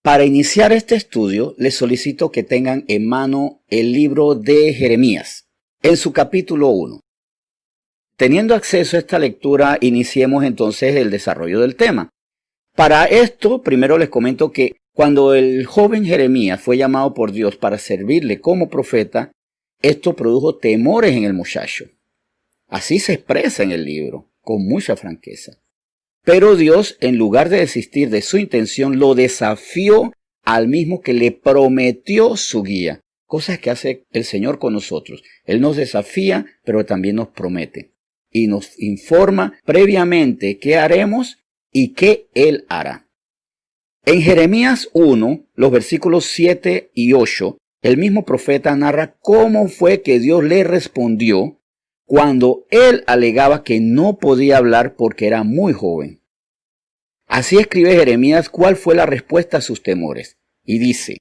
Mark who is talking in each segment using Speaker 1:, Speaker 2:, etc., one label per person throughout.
Speaker 1: Para iniciar este estudio, les solicito que tengan en mano el libro de Jeremías, en su capítulo 1. Teniendo acceso a esta lectura, iniciemos entonces el desarrollo del tema. Para esto, primero les comento que cuando el joven Jeremías fue llamado por Dios para servirle como profeta, esto produjo temores en el muchacho. Así se expresa en el libro, con mucha franqueza. Pero Dios, en lugar de desistir de su intención, lo desafió al mismo que le prometió su guía. Cosas que hace el Señor con nosotros. Él nos desafía, pero también nos promete. Y nos informa previamente qué haremos y qué Él hará. En Jeremías 1, los versículos 7 y 8, el mismo profeta narra cómo fue que Dios le respondió cuando él alegaba que no podía hablar porque era muy joven. Así escribe Jeremías cuál fue la respuesta a sus temores. Y dice: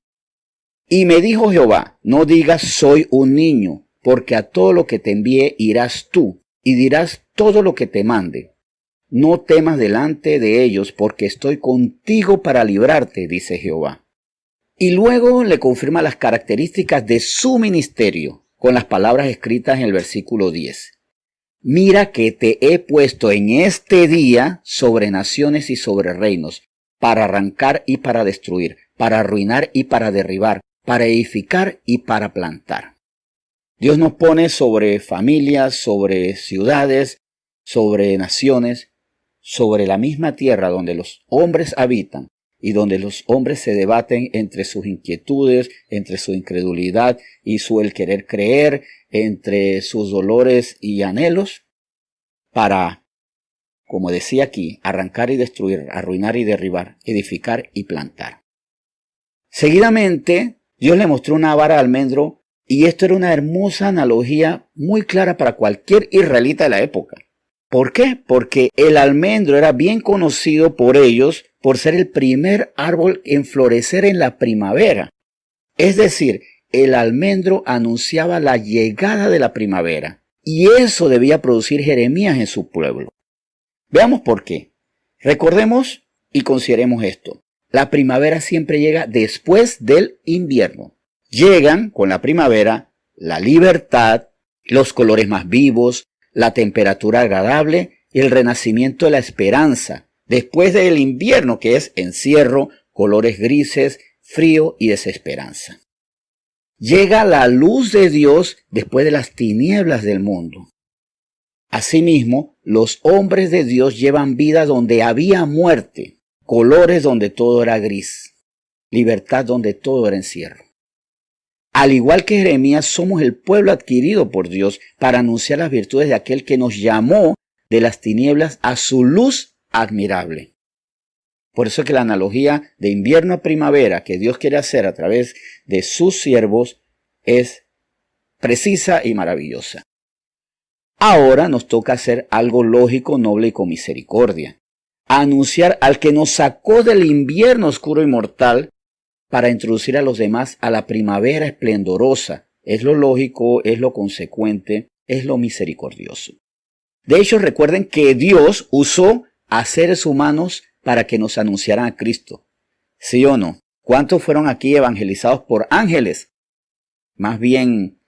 Speaker 1: Y me dijo Jehová, no digas soy un niño, porque a todo lo que te envíe irás tú, y dirás todo lo que te mande. No temas delante de ellos, porque estoy contigo para librarte, dice Jehová. Y luego le confirma las características de su ministerio, con las palabras escritas en el versículo 10. Mira que te he puesto en este día sobre naciones y sobre reinos, para arrancar y para destruir, para arruinar y para derribar, para edificar y para plantar. Dios nos pone sobre familias, sobre ciudades, sobre naciones, sobre la misma tierra donde los hombres habitan, y donde los hombres se debaten entre sus inquietudes, entre su incredulidad y el querer creer, entre sus dolores y anhelos, para, como decía aquí, arrancar y destruir, arruinar y derribar, edificar y plantar. Seguidamente, Dios le mostró una vara de almendro, y esto era una hermosa analogía muy clara para cualquier israelita de la época. ¿Por qué? Porque el almendro era bien conocido por ellos por ser el primer árbol en florecer en la primavera. Es decir, el almendro anunciaba la llegada de la primavera, y eso debía producir Jeremías en su pueblo. Veamos por qué. Recordemos y consideremos esto. La primavera siempre llega después del invierno. Llegan con la primavera la libertad, los colores más vivos, la temperatura agradable y el renacimiento de la esperanza, después del invierno que es encierro, colores grises, frío y desesperanza. Llega la luz de Dios después de las tinieblas del mundo. Asimismo, los hombres de Dios llevan vida donde había muerte, colores donde todo era gris, libertad donde todo era encierro. Al igual que Jeremías, somos el pueblo adquirido por Dios para anunciar las virtudes de aquel que nos llamó de las tinieblas a su luz admirable. Por eso es que la analogía de invierno a primavera que Dios quiere hacer a través de sus siervos es precisa y maravillosa. Ahora nos toca hacer algo lógico, noble y con misericordia. Anunciar al que nos sacó del invierno oscuro y mortal para introducir a los demás a la primavera esplendorosa. Es lo lógico, es lo consecuente, es lo misericordioso. De hecho, recuerden que Dios usó a seres humanos para que nos anunciaran a Cristo. ¿Sí o no? ¿Cuántos fueron aquí evangelizados por ángeles? Más bien,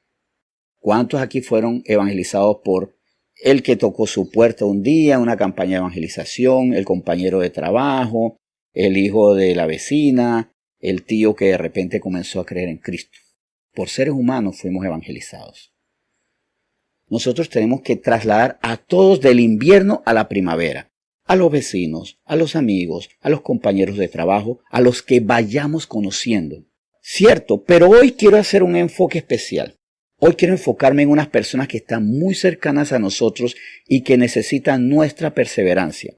Speaker 1: ¿cuántos aquí fueron evangelizados por el que tocó su puerta un día, una campaña de evangelización, el compañero de trabajo, el hijo de la vecina, el tío que de repente comenzó a creer en Cristo? Por seres humanos fuimos evangelizados. Nosotros tenemos que trasladar a todos del invierno a la primavera. A los vecinos, a los amigos, a los compañeros de trabajo, a los que vayamos conociendo. Cierto, pero hoy quiero hacer un enfoque especial. Hoy quiero enfocarme en unas personas que están muy cercanas a nosotros y que necesitan nuestra perseverancia.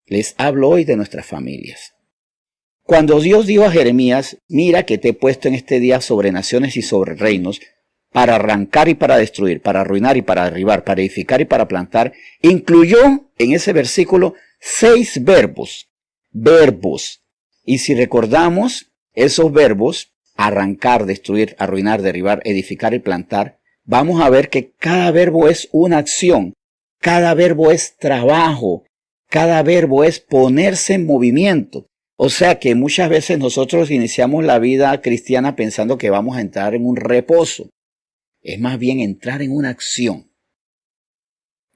Speaker 1: Les hablo hoy de nuestras familias. Cuando Dios dijo a Jeremías: mira que te he puesto en este día sobre naciones y sobre reinos, para arrancar y para destruir, para arruinar y para derribar, para edificar y para plantar, incluyó en ese versículo 6 verbos. Y si recordamos esos verbos, arrancar, destruir, arruinar, derribar, edificar y plantar, vamos a ver que cada verbo es una acción, cada verbo es trabajo, cada verbo es ponerse en movimiento. O sea que muchas veces nosotros iniciamos la vida cristiana pensando que vamos a entrar en un reposo. Es más bien entrar en una acción.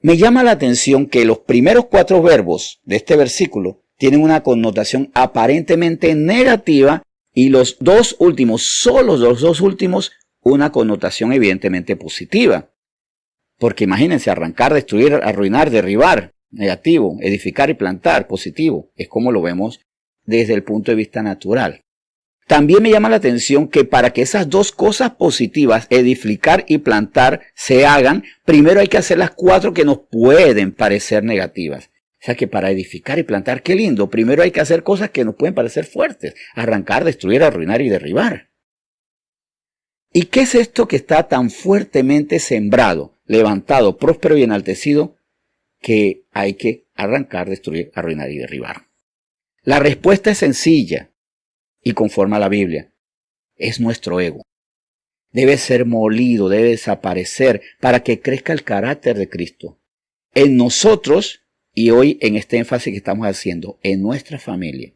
Speaker 1: Me llama la atención que los primeros 4 verbos de este versículo tienen una connotación aparentemente negativa y los 2 últimos, solo los 2 últimos, una connotación evidentemente positiva. Porque imagínense, arrancar, destruir, arruinar, derribar, negativo, edificar y plantar, positivo. Es como lo vemos desde el punto de vista natural. También me llama la atención que para que esas 2 cosas positivas, edificar y plantar, se hagan, primero hay que hacer las 4 que nos pueden parecer negativas. O sea que para edificar y plantar, qué lindo, primero hay que hacer cosas que nos pueden parecer fuertes. Arrancar, destruir, arruinar y derribar. ¿Y qué es esto que está tan fuertemente sembrado, levantado, próspero y enaltecido, que hay que arrancar, destruir, arruinar y derribar? La respuesta es sencilla y conforme a la Biblia. Es nuestro ego. Debe ser molido, debe desaparecer para que crezca el carácter de Cristo. En nosotros, y hoy en este énfasis que estamos haciendo, en nuestra familia.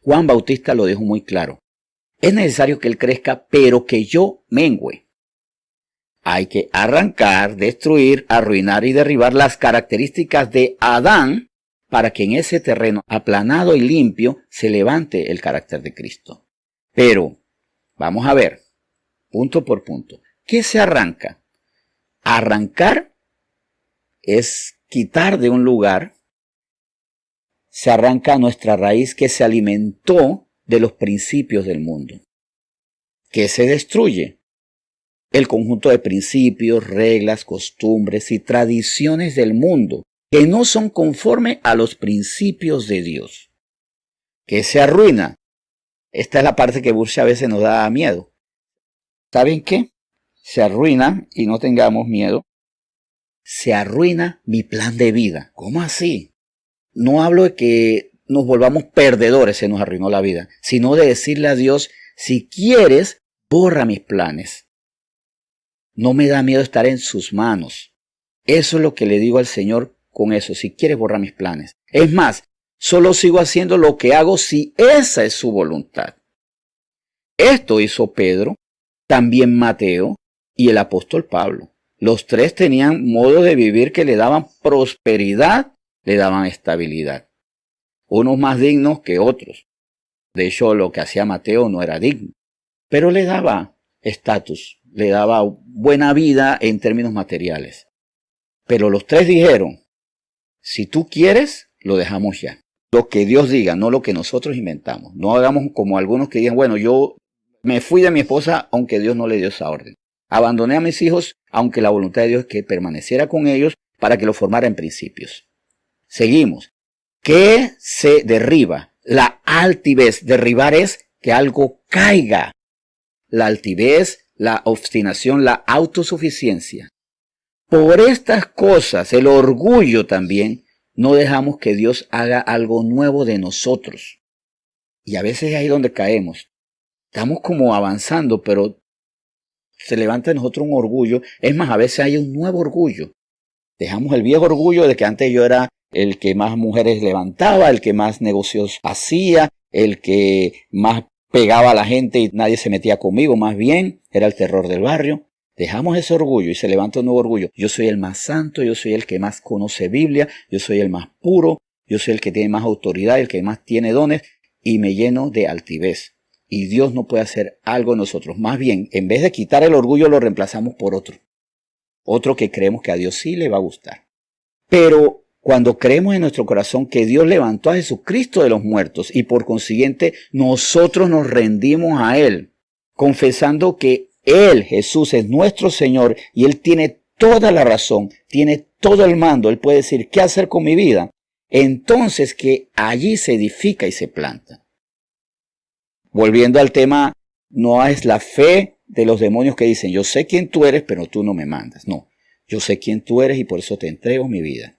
Speaker 1: Juan Bautista lo dejó muy claro. Es necesario que Él crezca, pero que yo mengüe. Hay que arrancar, destruir, arruinar y derribar las características de Adán para que en ese terreno aplanado y limpio se levante el carácter de Cristo. Pero, vamos a ver, punto por punto. ¿Qué se arranca? Arrancar es quitar de un lugar, se arranca nuestra raíz que se alimentó de los principios del mundo. ¿Qué se destruye? El conjunto de principios, reglas, costumbres y tradiciones del mundo que no son conforme a los principios de Dios. ¿Qué se arruina? Esta es la parte que muchas veces nos da miedo. ¿Saben qué? Se arruina, y no tengamos miedo, se arruina mi plan de vida. ¿Cómo así? No hablo de que nos volvamos perdedores, se nos arruinó la vida, sino de decirle a Dios, si quieres, borra mis planes. No me da miedo estar en sus manos. Eso es lo que le digo al Señor con eso, si quieres, borra mis planes. Es más, solo sigo haciendo lo que hago si esa es su voluntad. Esto hizo Pedro, también Mateo y el apóstol Pablo. Los 3 tenían modos de vivir que le daban prosperidad, le daban estabilidad. Unos más dignos que otros. De hecho, lo que hacía Mateo no era digno, pero le daba estatus, le daba buena vida en términos materiales. Pero los 3 dijeron, si tú quieres, lo dejamos ya. Lo que Dios diga, no lo que nosotros inventamos. No hagamos como algunos que digan, bueno, yo me fui de mi esposa aunque Dios no le dio esa orden. Abandoné a mis hijos aunque la voluntad de Dios es que permaneciera con ellos para que lo formara en principios. Seguimos. ¿Qué se derriba? La altivez. Derribar es que algo caiga. La altivez, la obstinación, la autosuficiencia. Por estas cosas, el orgullo también, no dejamos que Dios haga algo nuevo de nosotros. Y a veces es ahí donde caemos. Estamos como avanzando, pero se levanta en nosotros un orgullo. Es más, a veces hay un nuevo orgullo. Dejamos el viejo orgullo de que antes yo era el que más mujeres levantaba, el que más negocios hacía, el que más pegaba a la gente y nadie se metía conmigo, más bien era el terror del barrio. Dejamos ese orgullo y se levanta un nuevo orgullo. Yo soy el más santo, yo soy el que más conoce Biblia, yo soy el más puro, yo soy el que tiene más autoridad, el que más tiene dones, y me lleno de altivez. Y Dios no puede hacer algo en nosotros. Más bien, en vez de quitar el orgullo, lo reemplazamos por otro. Otro que creemos que a Dios sí le va a gustar. Pero cuando creemos en nuestro corazón que Dios levantó a Jesucristo de los muertos y por consiguiente nosotros nos rendimos a Él, confesando que Él, Jesús, es nuestro Señor y Él tiene toda la razón, tiene todo el mando, Él puede decir qué hacer con mi vida, entonces que allí se edifica y se planta. Volviendo al tema, no es la fe de los demonios que dicen, yo sé quién tú eres, pero tú no me mandas. No, yo sé quién tú eres y por eso te entrego mi vida.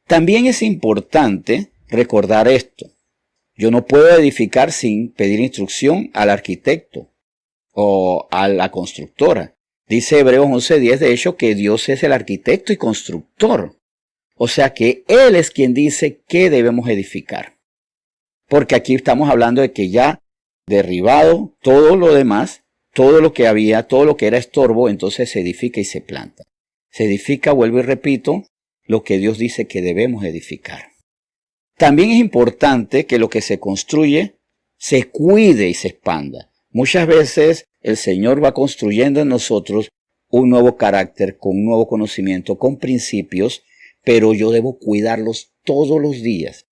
Speaker 1: También es importante recordar esto. Yo no puedo edificar sin pedir instrucción al arquitecto o a la constructora. Dice Hebreos 11:10 de hecho que Dios es el arquitecto y constructor. O sea que Él es quien dice qué debemos edificar. Porque aquí estamos hablando de que ya derribado todo lo demás, todo lo que había, todo lo que era estorbo, entonces se edifica y se planta. Se edifica, vuelvo y repito, lo que Dios dice que debemos edificar. También es importante que lo que se construye se cuide y se expanda. Muchas veces el Señor va construyendo en nosotros un nuevo carácter, con un nuevo conocimiento, con principios, pero yo debo cuidarlos todos los días.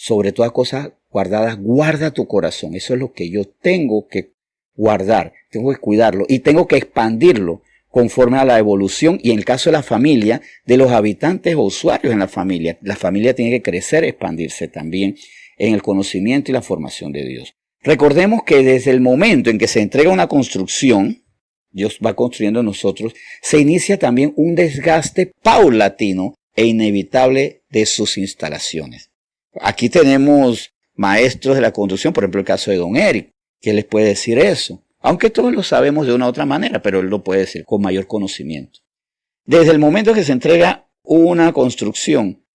Speaker 1: Sobre todas cosas guardadas, guarda tu corazón. Eso es lo que yo tengo que guardar, tengo que cuidarlo y tengo que expandirlo conforme a la evolución y en el caso de la familia, de los habitantes o usuarios en la familia. La familia tiene que crecer, expandirse también en el conocimiento y la formación de Dios. Recordemos que desde el momento en que se entrega una construcción, Dios va construyendo en nosotros, se inicia también un desgaste paulatino e inevitable de sus instalaciones. Aquí tenemos maestros de la construcción, por ejemplo el caso de Don Eric, que les puede decir eso. Aunque todos lo sabemos de una u otra manera, pero él lo puede decir con mayor conocimiento. Desde el momento que se entrega una construcción,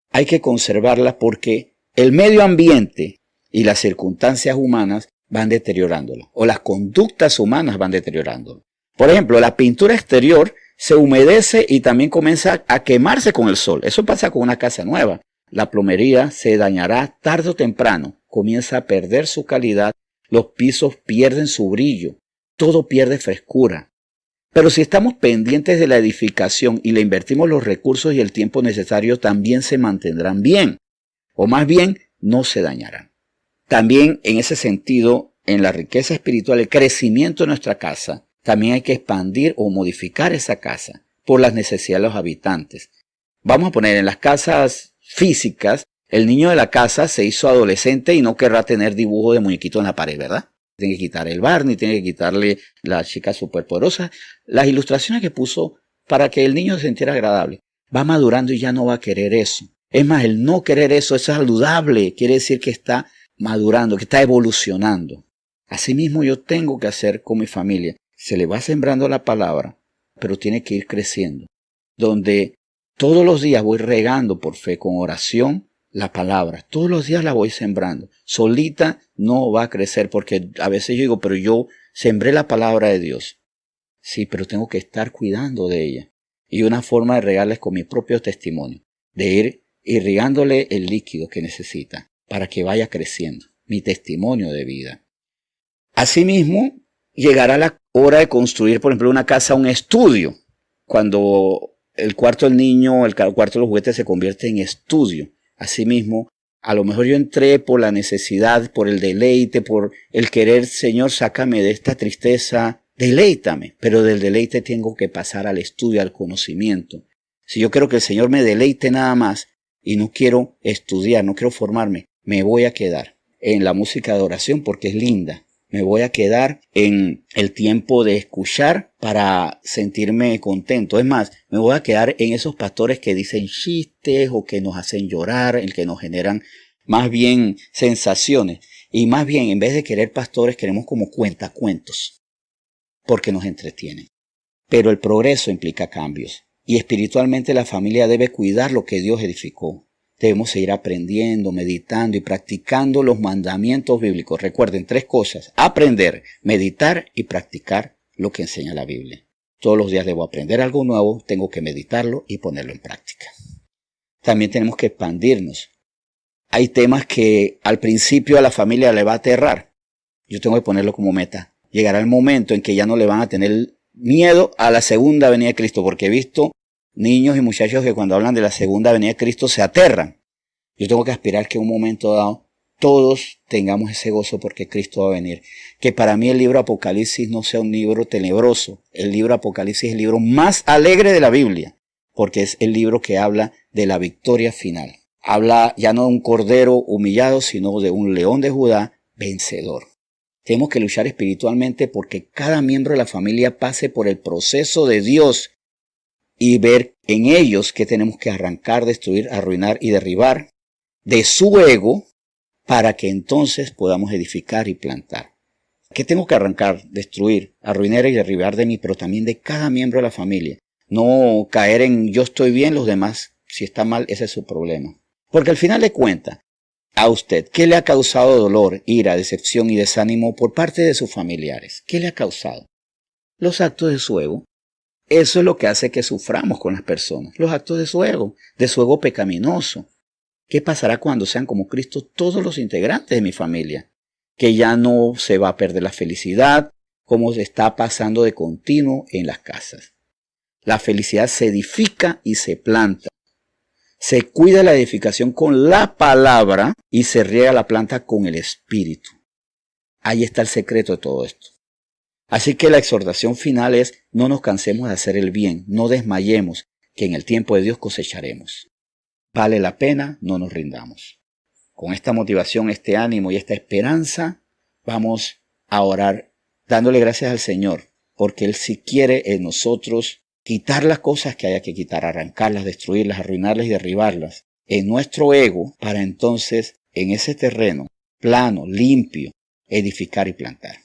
Speaker 1: hay que conservarla porque el medio ambiente y las circunstancias humanas van deteriorándola, o las conductas humanas van deteriorándola. Por ejemplo, la pintura exterior se humedece y también comienza a quemarse con el sol. Eso pasa con una casa nueva. La plomería se dañará tarde o temprano, comienza a perder su calidad. Los pisos pierden su brillo, todo pierde frescura. Pero si estamos pendientes de la edificación y le invertimos los recursos y el tiempo necesarios, también se mantendrán bien, o más bien no se dañarán. También en ese sentido, en la riqueza espiritual, el crecimiento de nuestra casa, también hay que expandir o modificar esa casa por las necesidades de los habitantes. Vamos a poner en las casas físicas, el niño de la casa se hizo adolescente y no querrá tener dibujo de muñequito en la pared, ¿verdad? Tiene que quitar el Barney, tiene que quitarle la chica superpoderosa, las ilustraciones que puso para que el niño se sintiera agradable. Va madurando y ya no va a querer eso. Es más, el no querer eso es saludable, quiere decir que está madurando, que está evolucionando. Asimismo yo tengo que hacer con mi familia. Se le va sembrando la palabra, pero tiene que ir creciendo. Donde todos los días voy regando por fe, con oración, la palabra. Todos los días la voy sembrando. Solita no va a crecer porque a veces yo digo, pero yo sembré la palabra de Dios. Sí, pero tengo que estar cuidando de ella. Y una forma de regarles con mi propio testimonio. De ir irrigándole el líquido que necesita para que vaya creciendo. Mi testimonio de vida. Asimismo, llegará la hora de construir, por ejemplo, una casa, un estudio. Cuando el cuarto del niño, el cuarto de los juguetes se convierte en estudio. Asimismo, a lo mejor yo entré por la necesidad, por el deleite, por el querer, Señor, sácame de esta tristeza, deleítame. Pero del deleite tengo que pasar al estudio, al conocimiento. Si yo quiero que el Señor me deleite nada más y no quiero estudiar, no quiero formarme, me voy a quedar en la música de oración porque es linda. Me voy a quedar en el tiempo de escuchar para sentirme contento. Es más, me voy a quedar en esos pastores que dicen chistes o que nos hacen llorar, el que nos generan más bien sensaciones. Y más bien, en vez de querer pastores, queremos como cuentacuentos, porque nos entretienen. Pero el progreso implica cambios. Y espiritualmente la familia debe cuidar lo que Dios edificó. Debemos seguir aprendiendo, meditando y practicando los mandamientos bíblicos. Recuerden 3 cosas: aprender, meditar y practicar lo que enseña la Biblia. Todos los días debo aprender algo nuevo, tengo que meditarlo y ponerlo en práctica. También tenemos que expandirnos. Hay temas que al principio a la familia le va a aterrar. Yo tengo que ponerlo como meta. Llegará el momento en que ya no le van a tener miedo a la segunda venida de Cristo, porque he visto niños y muchachos que cuando hablan de la segunda venida de Cristo se aterran. Yo tengo que aspirar que en un momento dado todos tengamos ese gozo porque Cristo va a venir. Que para mí el libro Apocalipsis no sea un libro tenebroso. El libro Apocalipsis es el libro más alegre de la Biblia, porque es el libro que habla de la victoria final. Habla ya no de un cordero humillado, sino de un león de Judá vencedor. Tenemos que luchar espiritualmente porque cada miembro de la familia pase por el proceso de Dios y ver en ellos qué tenemos que arrancar, destruir, arruinar y derribar de su ego para que entonces podamos edificar y plantar. ¿Qué tengo que arrancar, destruir, arruinar y derribar de mí, pero también de cada miembro de la familia? No caer en yo estoy bien, los demás, si está mal, ese es su problema. Porque al final de cuentas, a usted? ¿Qué le ha causado dolor, ira, decepción y desánimo por parte de sus familiares? ¿Qué le ha causado? Los actos de su ego. Eso es lo que hace que suframos con las personas. Los actos de su ego pecaminoso. ¿Qué pasará cuando sean como Cristo todos los integrantes de mi familia? Que ya no se va a perder la felicidad, como se está pasando de continuo en las casas. La felicidad se edifica y se planta. Se cuida la edificación con la palabra y se riega la planta con el Espíritu. Ahí está el secreto de todo esto. Así que la exhortación final es: no nos cansemos de hacer el bien, no desmayemos, que en el tiempo de Dios cosecharemos. Vale la pena, no nos rindamos. Con esta motivación, este ánimo y esta esperanza, vamos a orar dándole gracias al Señor, porque Él sí quiere en nosotros quitar las cosas que haya que quitar, arrancarlas, destruirlas, arruinarlas y derribarlas en nuestro ego, para entonces en ese terreno plano, limpio, edificar y plantar.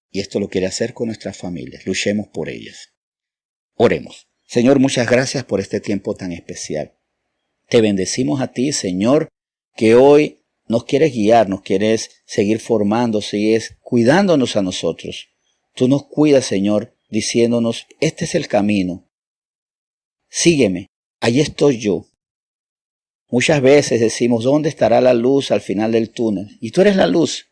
Speaker 1: Y esto lo quiere hacer con nuestras familias. Luchemos por ellas. Oremos. Señor, muchas gracias por este tiempo tan especial. Te bendecimos a ti, Señor, que hoy nos quieres guiar, nos quieres seguir formando, sigues cuidándonos a nosotros. Tú nos cuidas, Señor, diciéndonos: este es el camino. Sígueme, allí estoy yo. Muchas veces decimos: ¿dónde estará la luz al final del túnel? Y tú eres la luz.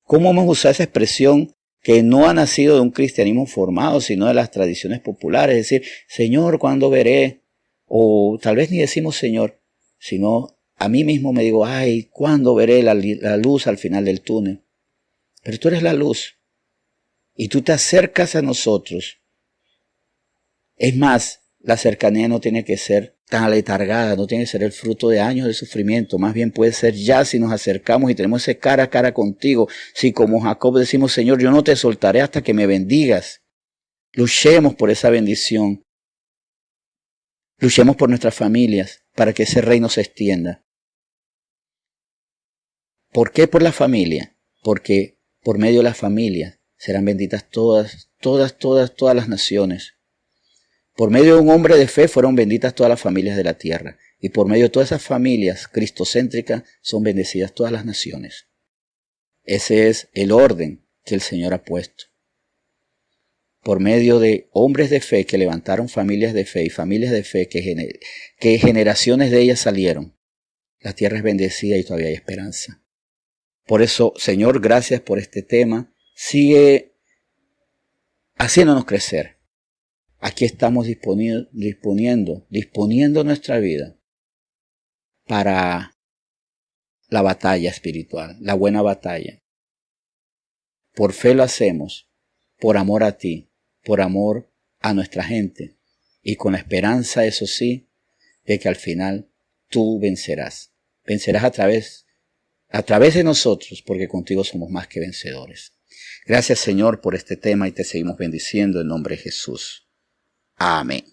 Speaker 1: ¿Cómo hemos usado esa expresión que no ha nacido de un cristianismo formado, sino de las tradiciones populares? Es decir: Señor, ¿cuándo veré? O tal vez ni decimos Señor, sino a mí mismo me digo: ay, ¿cuándo veré la luz al final del túnel? Pero tú eres la luz y tú te acercas a nosotros. Es más, la cercanía no tiene que ser tan aletargada, no tiene que ser el fruto de años de sufrimiento. Más bien puede ser ya si nos acercamos y tenemos ese cara a cara contigo. Si como Jacob decimos: Señor, yo no te soltaré hasta que me bendigas. Luchemos por esa bendición. Luchemos por nuestras familias para que ese reino se extienda. ¿Por qué por la familia? Porque por medio de la familia serán benditas todas las naciones. Por medio de un hombre de fe fueron benditas todas las familias de la tierra. Y por medio de todas esas familias cristocéntricas son bendecidas todas las naciones. Ese es el orden que el Señor ha puesto. Por medio de hombres de fe que levantaron familias de fe y familias de fe que generaciones de ellas salieron, la tierra es bendecida y todavía hay esperanza. Por eso, Señor, gracias por este tema. Sigue haciéndonos crecer. Aquí estamos disponiendo nuestra vida para la batalla espiritual, la buena batalla. Por fe lo hacemos, por amor a ti, por amor a nuestra gente y con la esperanza, eso sí, de que al final tú vencerás. Vencerás a través de nosotros, porque contigo somos más que vencedores. Gracias, Señor, por este tema y te seguimos bendiciendo en nombre de Jesús. Amén.